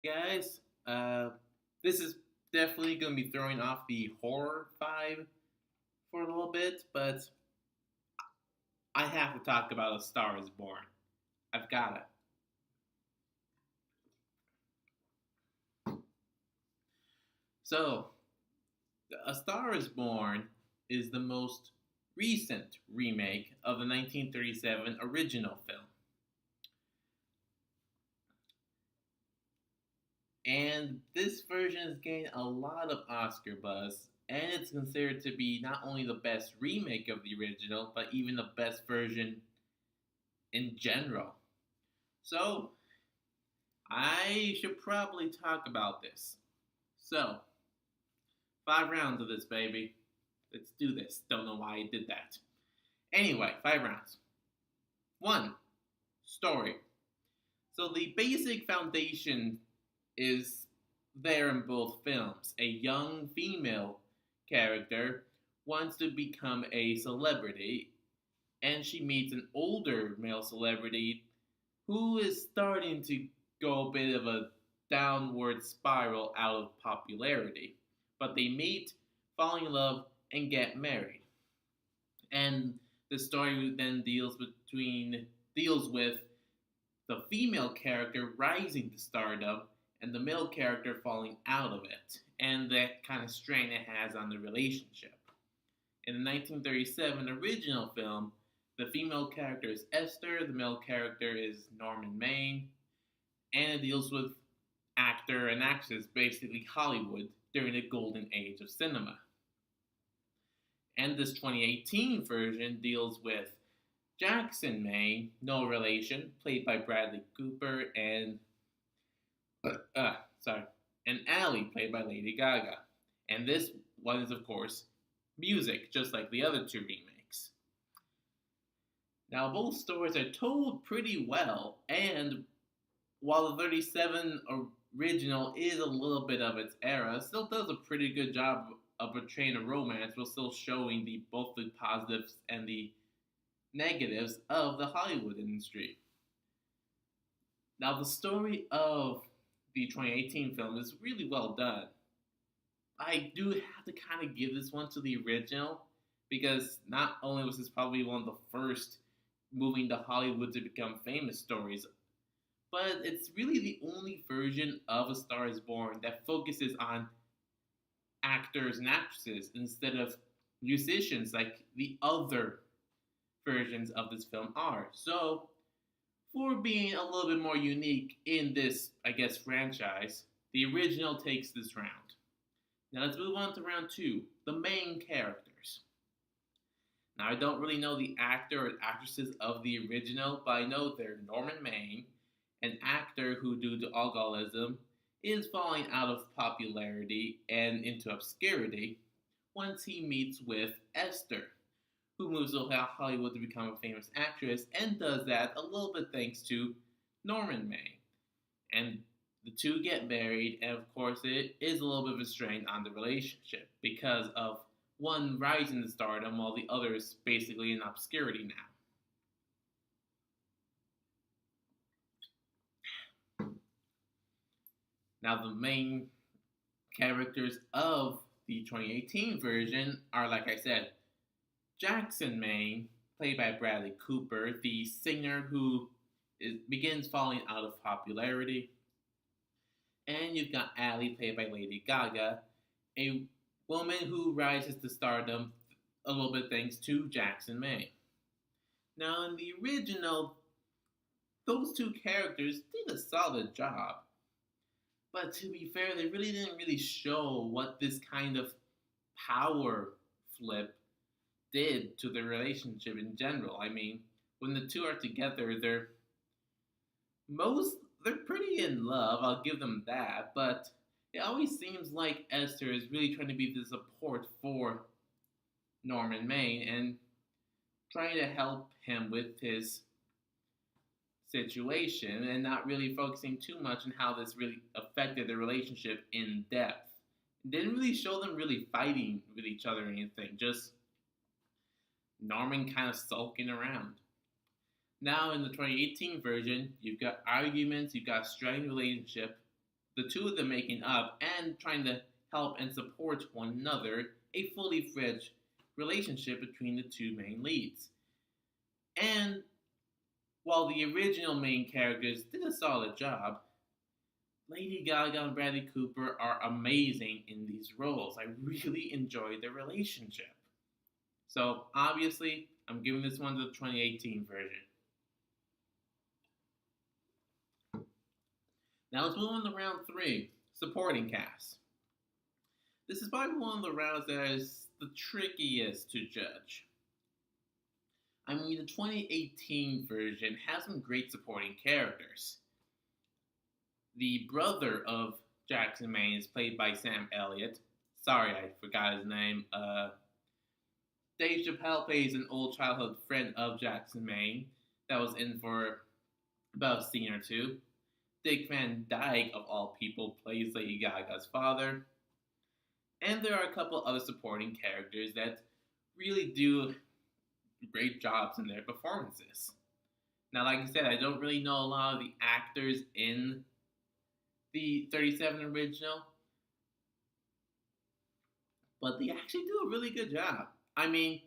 Guys, this is definitely going to be throwing off the horror vibe for a little bit, but I have to talk about A Star is Born. I've got to. So, A Star is Born is the most recent remake of the 1937 original film. And this version is getting a lot of Oscar buzz, and it's considered to be not only the best remake of the original, but even the best version in general. So, I should probably talk about this. So, 5 rounds of this, baby. Let's do this. Don't know why I did that. Anyway, 5 rounds. 1. Story. So, the basic foundation is there in both films. A young female character wants to become a celebrity, and she meets an older male celebrity who is starting to go a bit of a downward spiral out of popularity. But they meet, fall in love, and get married. And the story then deals with the female character rising to stardom and the male character falling out of it, and that kind of strain it has on the relationship. In the 1937 original film, the female character is Esther, the male character is Norman Maine, and it deals with actor and actress, basically Hollywood, during the golden age of cinema. And this 2018 version deals with Jackson Maine, no relation, played by Bradley Cooper, and sorry, and Ally, played by Lady Gaga. And this one is, of course, music, just like the other two remakes. Now, both stories are told pretty well, and while the 37 original is a little bit of its era, it still does a pretty good job of portraying a romance while still showing both the positives and the negatives of the Hollywood industry. Now, the story of the 2018 film is really well done. I do have to kind of give this one to the original because not only was this probably one of the first moving to Hollywood to become famous stories, but it's really the only version of A Star is Born that focuses on actors and actresses instead of musicians like the other versions of this film are. So, for being a little bit more unique in this, I guess, franchise, the original takes this round. Now let's move on to round 2, the main characters. Now I don't really know the actor or actresses of the original, but I know they're Norman Maine, an actor who, due to alcoholism, is falling out of popularity and into obscurity once he meets with Esther, who moves to Hollywood to become a famous actress and does that a little bit thanks to Norman May. And the two get married, and of course, it is a little bit of a strain on the relationship because of one rising to stardom while the other is basically in obscurity now. Now, the main characters of the 2018 version are, like I said, Jackson Maine, played by Bradley Cooper, the singer who begins falling out of popularity. And you've got Ally, played by Lady Gaga, a woman who rises to stardom a little bit thanks to Jackson Maine. Now, in the original, those two characters did a solid job. But to be fair, they really didn't really show what this kind of power flip did to the relationship in general. I mean, when the two are together, they're pretty in love. I'll give them that, but it always seems like Esther is really trying to be the support for Norman Maine and trying to help him with his situation and not really focusing too much on how this really affected the relationship in depth. It didn't really show them really fighting with each other or anything, just Norman kind of sulking around. Now, in the 2018 version, you've got arguments, you've got a strained relationship, the two of them making up and trying to help and support one another, a fully fledged relationship between the two main leads. And while the original main characters did a solid job, Lady Gaga and Bradley Cooper are amazing in these roles. I really enjoyed their relationship. So obviously, I'm giving this one to the 2018 version. Now let's move on to round three, supporting cast. This is probably one of the rounds that is the trickiest to judge. I mean, the 2018 version has some great supporting characters. The brother of Jackson Maine is played by Sam Elliott. Sorry, I forgot his name. Dave Chappelle plays an old childhood friend of Jackson Maine that was in for about a scene or two. Dick Van Dyke, of all people, plays Lady Gaga's father. And there are a couple other supporting characters that really do great jobs in their performances. Now, like I said, I don't really know a lot of the actors in the 37 original, but they actually do a really good job. I mean,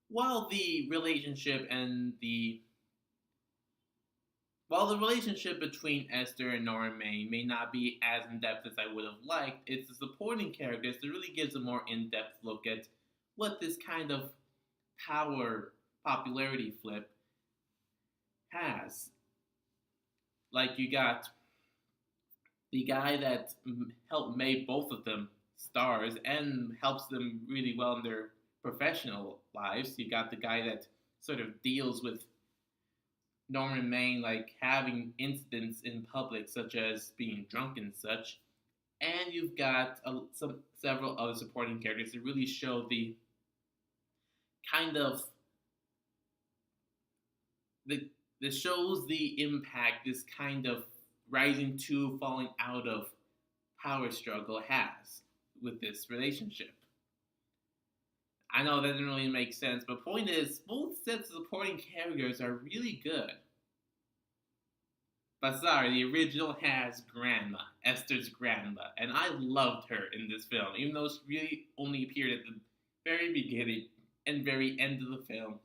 while the relationship between Esther and Nora Maine may not be as in depth as I would have liked, it's the supporting characters that really gives a more in depth look at what this kind of power popularity flip has. Like, you got the guy that helped make both of them stars and helps them really well in their professional lives. You got the guy that sort of deals with Norman Maine, like having incidents in public, such as being drunk and such. And you've got several other supporting characters that really show the kind of that shows the impact this kind of rising to falling out of power struggle has with this relationship. I know that didn't really make sense, but point is, both sets of supporting characters are really good. But sorry, the original has Grandma, Esther's grandma, and I loved her in this film, even though she really only appeared at the very beginning and very end of the film.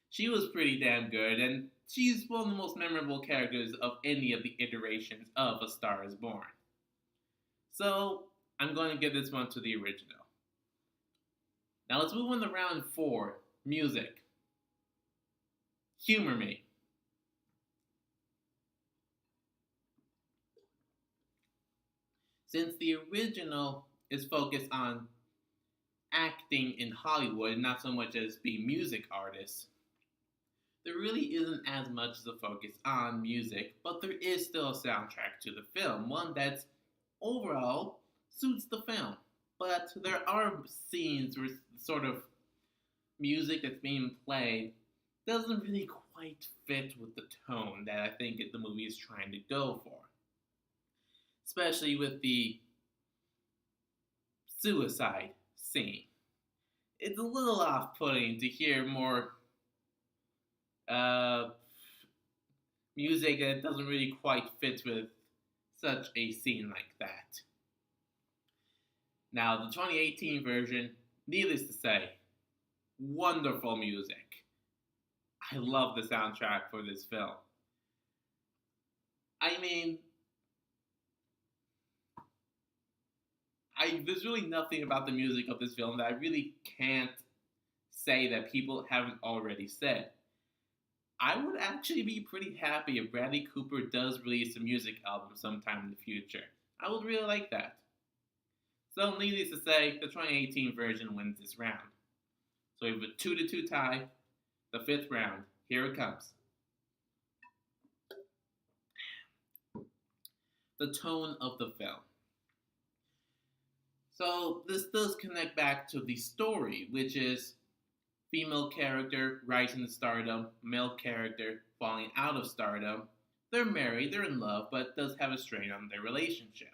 She was pretty damn good, and she's one of the most memorable characters of any of the iterations of A Star is Born. So, I'm going to give this one to the original. Now let's move on to round 4, music. Humor me. Since the original is focused on acting in Hollywood, not so much as being music artists, there really isn't as much as a focus on music, but there is still a soundtrack to the film, one that overall suits the film. But there are scenes where sort of music that's being played doesn't really quite fit with the tone that I think the movie is trying to go for. Especially with the suicide scene. It's a little off-putting to hear more music that doesn't really quite fit with such a scene like that. Now, the 2018 version, needless to say, wonderful music. I love the soundtrack for this film. I mean, there's really nothing about the music of this film that I really can't say that people haven't already said. I would actually be pretty happy if Bradley Cooper does release a music album sometime in the future. I would really like that. So, needless to say, the 2018 version wins this round. So we have a 2-2 tie, the 5th round. Here it comes. The tone of the film. So this does connect back to the story, which is female character rising to stardom, male character falling out of stardom. They're married, they're in love, but does have a strain on their relationship.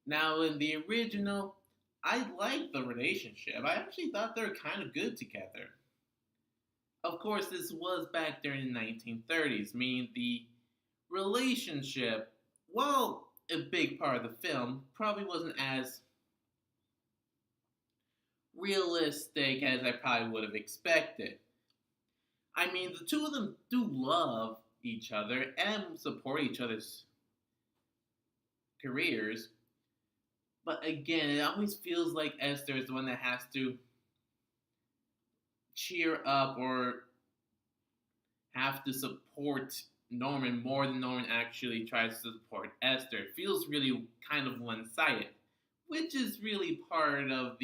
Now, in the original, I liked the relationship. I actually thought they were kind of good together. Of course, this was back during the 1930s, meaning the Relationship, while a big part of the film, probably wasn't as realistic as I probably would have expected. I mean, the two of them do love each other and support each other's careers, but again, it always feels like Esther is the one that has to cheer up or have to support Norman more than Norman actually tries to support Esther. It feels really kind of one-sided, which is really part of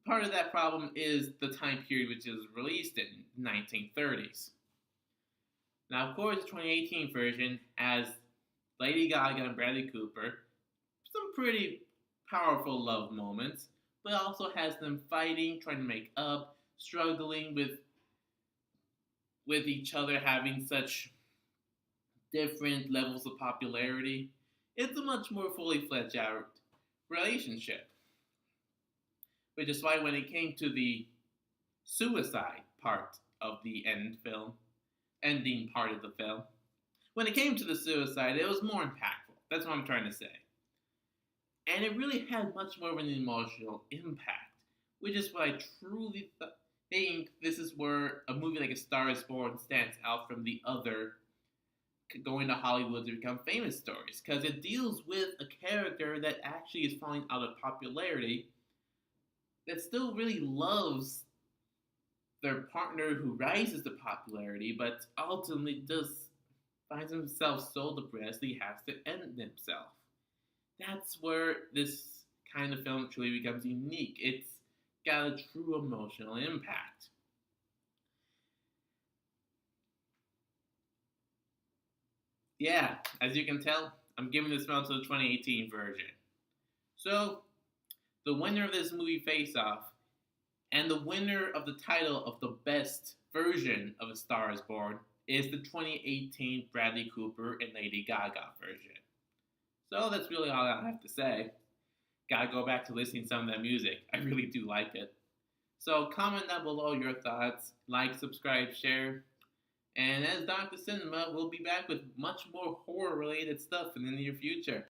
that problem is the time period which is released in 1930s. Now, of course, the 2018 version has Lady Gaga and Bradley Cooper, some pretty powerful love moments, but also has them fighting, trying to make up, struggling with each other, having such different levels of popularity. It's a much more fully fledged out relationship. Which is why when it came to the suicide part of the ending part of the film, when it came to the suicide, it was more impactful. That's what I'm trying to say. And it really had much more of an emotional impact, which is why I truly think this is where a movie like A Star is Born stands out from the other going to Hollywood to become famous stories, because it deals with a character that actually is falling out of popularity that still really loves their partner who rises to popularity, but ultimately just finds himself so depressed he has to end himself. That's where this kind of film truly becomes unique. It's got a true emotional impact. Yeah, as you can tell, I'm giving this film to the 2018 version. So, the winner of this movie Face Off, and the winner of the title of the best version of A Star is Born, is the 2018 Bradley Cooper and Lady Gaga version. So that's really all I have to say. Gotta go back to listening to some of that music. I really do like it. So comment down below your thoughts, like, subscribe, share. And as Dr. Cinema, we'll be back with much more horror related stuff in the near future.